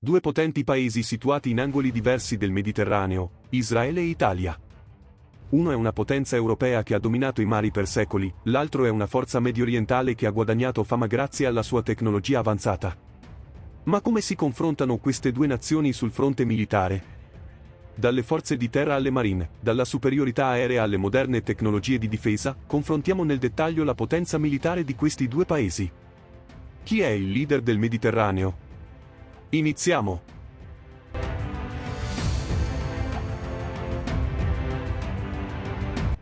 Due potenti paesi situati in angoli diversi del Mediterraneo, Israele e Italia. Uno è una potenza europea che ha dominato i mari per secoli, l'altro è una forza mediorientale che ha guadagnato fama grazie alla sua tecnologia avanzata. Ma come si confrontano queste due nazioni sul fronte militare? Dalle forze di terra alle marine, dalla superiorità aerea alle moderne tecnologie di difesa, confrontiamo nel dettaglio la potenza militare di questi due paesi. Chi è il leader del Mediterraneo? Iniziamo!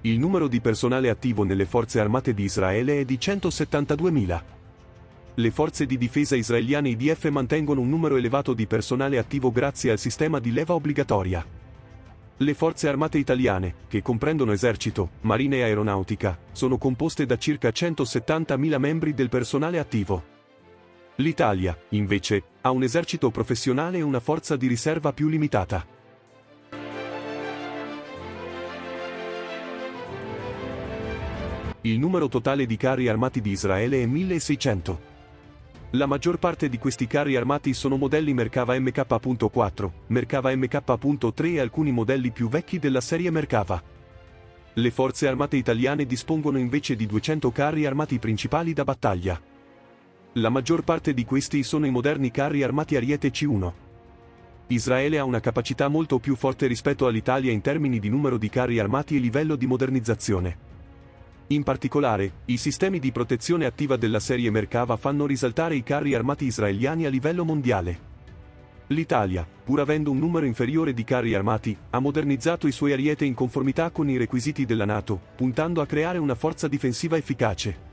Il numero di personale attivo nelle forze armate di Israele è di 172.000. Le forze di difesa israeliane IDF mantengono un numero elevato di personale attivo grazie al sistema di leva obbligatoria. Le forze armate italiane, che comprendono esercito, marina e aeronautica, sono composte da circa 170.000 membri del personale attivo. L'Italia, invece, ha un esercito professionale e una forza di riserva più limitata. Il numero totale di carri armati di Israele è 1.600. La maggior parte di questi carri armati sono modelli Merkava Mk.4, Merkava Mk.3 e alcuni modelli più vecchi della serie Merkava. Le forze armate italiane dispongono invece di 200 carri armati principali da battaglia. La maggior parte di questi sono i moderni carri armati Ariete C1. Israele ha una capacità molto più forte rispetto all'Italia in termini di numero di carri armati e livello di modernizzazione. In particolare, i sistemi di protezione attiva della serie Merkava fanno risaltare i carri armati israeliani a livello mondiale. L'Italia, pur avendo un numero inferiore di carri armati, ha modernizzato i suoi Ariete in conformità con i requisiti della NATO, puntando a creare una forza difensiva efficace.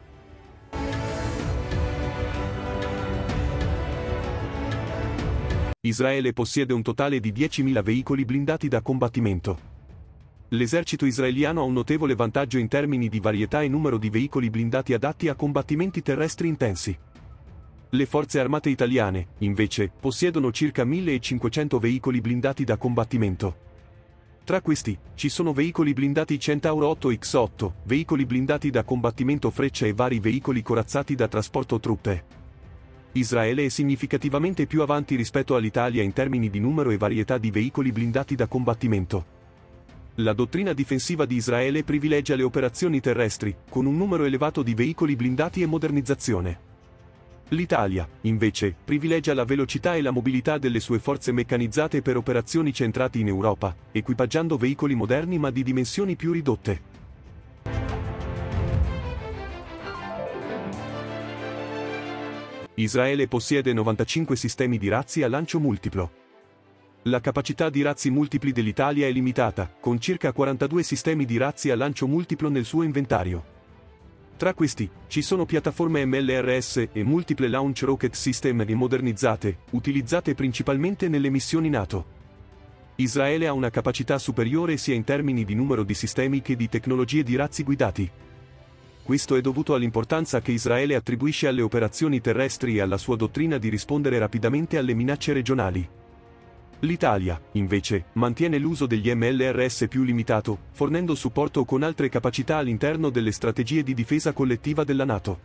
Israele possiede un totale di 10.000 veicoli blindati da combattimento. L'esercito israeliano ha un notevole vantaggio in termini di varietà e numero di veicoli blindati adatti a combattimenti terrestri intensi. Le forze armate italiane, invece, possiedono circa 1.500 veicoli blindati da combattimento. Tra questi, ci sono veicoli blindati Centauro 8X8, veicoli blindati da combattimento Freccia e vari veicoli corazzati da trasporto truppe. Israele è significativamente più avanti rispetto all'Italia in termini di numero e varietà di veicoli blindati da combattimento. La dottrina difensiva di Israele privilegia le operazioni terrestri, con un numero elevato di veicoli blindati e modernizzazione. L'Italia, invece, privilegia la velocità e la mobilità delle sue forze meccanizzate per operazioni centrate in Europa, equipaggiando veicoli moderni ma di dimensioni più ridotte. Israele possiede 95 sistemi di razzi a lancio multiplo. La capacità di razzi multipli dell'Italia è limitata, con circa 42 sistemi di razzi a lancio multiplo nel suo inventario. Tra questi, ci sono piattaforme MLRS e multiple Launch Rocket System modernizzate, utilizzate principalmente nelle missioni NATO. Israele ha una capacità superiore sia in termini di numero di sistemi che di tecnologie di razzi guidati. Questo è dovuto all'importanza che Israele attribuisce alle operazioni terrestri e alla sua dottrina di rispondere rapidamente alle minacce regionali. L'Italia, invece, mantiene l'uso degli MLRS più limitato, fornendo supporto con altre capacità all'interno delle strategie di difesa collettiva della NATO.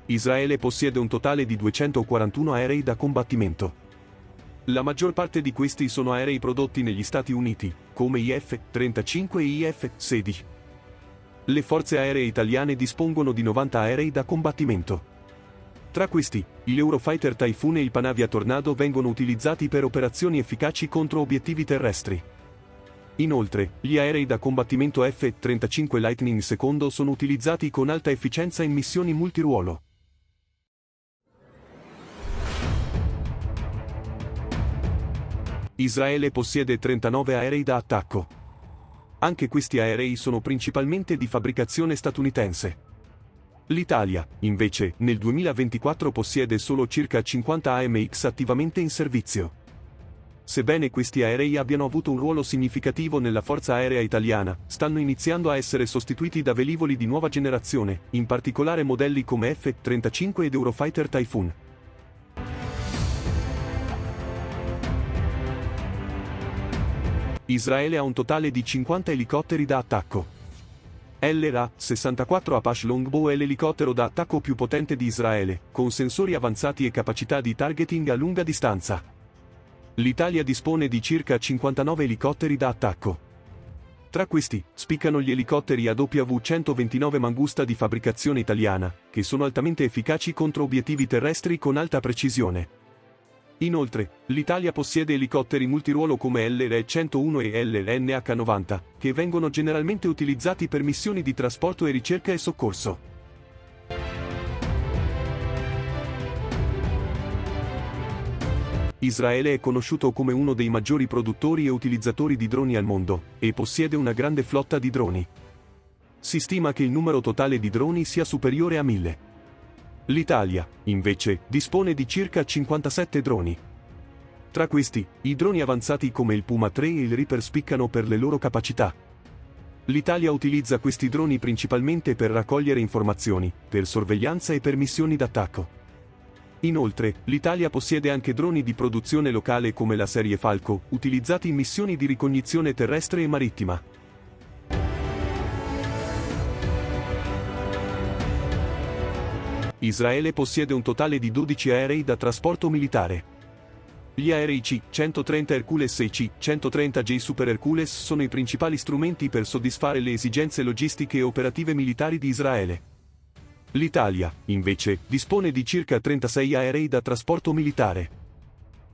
Israele possiede un totale di 241 aerei da combattimento. La maggior parte di questi sono aerei prodotti negli Stati Uniti, come i F-35 e i F-16. Le forze aeree italiane dispongono di 90 aerei da combattimento. Tra questi, il Eurofighter Typhoon e il Panavia Tornado vengono utilizzati per operazioni efficaci contro obiettivi terrestri. Inoltre, gli aerei da combattimento F-35 Lightning II sono utilizzati con alta efficienza in missioni multiruolo. Israele possiede 39 aerei da attacco. Anche questi aerei sono principalmente di fabbricazione statunitense. L'Italia, invece, nel 2024 possiede solo circa 50 AMX attivamente in servizio. Sebbene questi aerei abbiano avuto un ruolo significativo nella forza aerea italiana, stanno iniziando a essere sostituiti da velivoli di nuova generazione, in particolare modelli come F-35 ed Eurofighter Typhoon. Israele ha un totale di 50 elicotteri da attacco. LRA-64 Apache Longbow è l'elicottero da attacco più potente di Israele, con sensori avanzati e capacità di targeting a lunga distanza. L'Italia dispone di circa 59 elicotteri da attacco. Tra questi, spiccano gli elicotteri AW129 Mangusta di fabbricazione italiana, che sono altamente efficaci contro obiettivi terrestri con alta precisione. Inoltre, l'Italia possiede elicotteri multiruolo come LR-101 e LR-NH-90, che vengono generalmente utilizzati per missioni di trasporto e ricerca e soccorso. Israele è conosciuto come uno dei maggiori produttori e utilizzatori di droni al mondo, e possiede una grande flotta di droni. Si stima che il numero totale di droni sia superiore a 1000. L'Italia, invece, dispone di circa 57 droni. Tra questi, i droni avanzati come il Puma 3 e il Reaper spiccano per le loro capacità. L'Italia utilizza questi droni principalmente per raccogliere informazioni, per sorveglianza e per missioni d'attacco. Inoltre, l'Italia possiede anche droni di produzione locale come la serie Falco, utilizzati in missioni di ricognizione terrestre e marittima. Israele possiede un totale di 12 aerei da trasporto militare. Gli aerei C-130 Hercules e C-130J Super Hercules sono i principali strumenti per soddisfare le esigenze logistiche e operative militari di Israele. L'Italia, invece, dispone di circa 36 aerei da trasporto militare.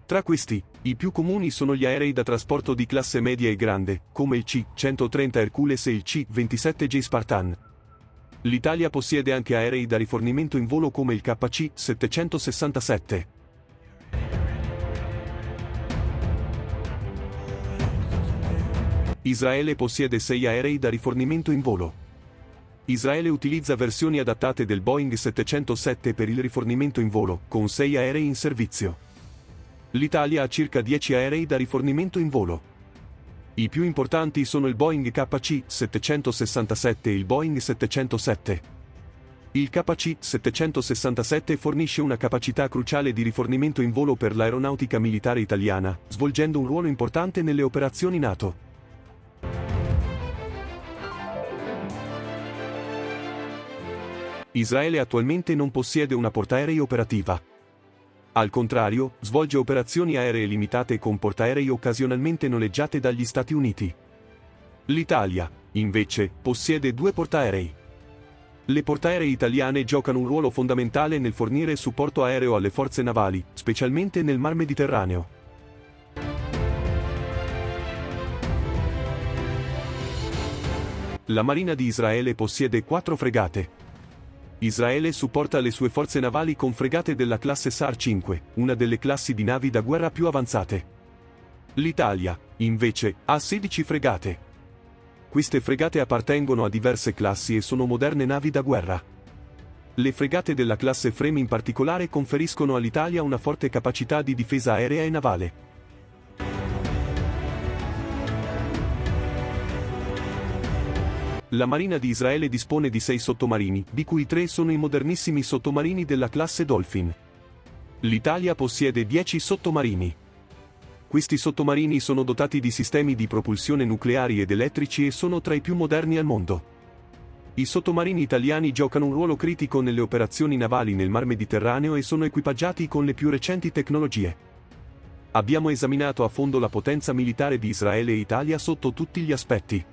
Tra questi, i più comuni sono gli aerei da trasporto di classe media e grande, come il C-130 Hercules e il C-27J Spartan. L'Italia possiede anche aerei da rifornimento in volo come il KC-767. Israele possiede 6 aerei da rifornimento in volo. Israele utilizza versioni adattate del Boeing 707 per il rifornimento in volo, con 6 aerei in servizio. L'Italia ha circa 10 aerei da rifornimento in volo. I più importanti sono il Boeing KC-767 e il Boeing 707. Il KC-767 fornisce una capacità cruciale di rifornimento in volo per l'aeronautica militare italiana, svolgendo un ruolo importante nelle operazioni NATO. Israele attualmente non possiede una portaerei operativa. Al contrario, svolge operazioni aeree limitate con portaerei occasionalmente noleggiate dagli Stati Uniti. L'Italia, invece, possiede 2 portaerei. Le portaerei italiane giocano un ruolo fondamentale nel fornire supporto aereo alle forze navali, specialmente nel Mar Mediterraneo. La Marina di Israele possiede 4 fregate. Israele supporta le sue forze navali con fregate della classe SAR 5, una delle classi di navi da guerra più avanzate. L'Italia, invece, ha 16 fregate. Queste fregate appartengono a diverse classi e sono moderne navi da guerra. Le fregate della classe Frame in particolare conferiscono all'Italia una forte capacità di difesa aerea e navale. La Marina di Israele dispone di 6 sottomarini, di cui 3 sono i modernissimi sottomarini della classe Dolphin. L'Italia possiede 10 sottomarini. Questi sottomarini sono dotati di sistemi di propulsione nucleari ed elettrici e sono tra i più moderni al mondo. I sottomarini italiani giocano un ruolo critico nelle operazioni navali nel Mar Mediterraneo e sono equipaggiati con le più recenti tecnologie. Abbiamo esaminato a fondo la potenza militare di Israele e Italia sotto tutti gli aspetti.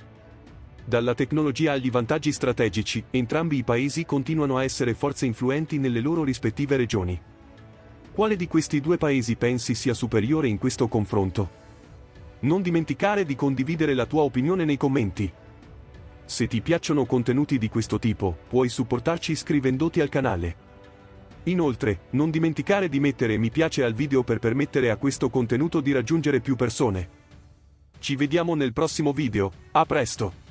Dalla tecnologia agli vantaggi strategici, entrambi i paesi continuano a essere forze influenti nelle loro rispettive regioni. Quale di questi 2 paesi pensi sia superiore in questo confronto? Non dimenticare di condividere la tua opinione nei commenti. Se ti piacciono contenuti di questo tipo, puoi supportarci iscrivendoti al canale. Inoltre, non dimenticare di mettere mi piace al video per permettere a questo contenuto di raggiungere più persone. Ci vediamo nel prossimo video, a presto!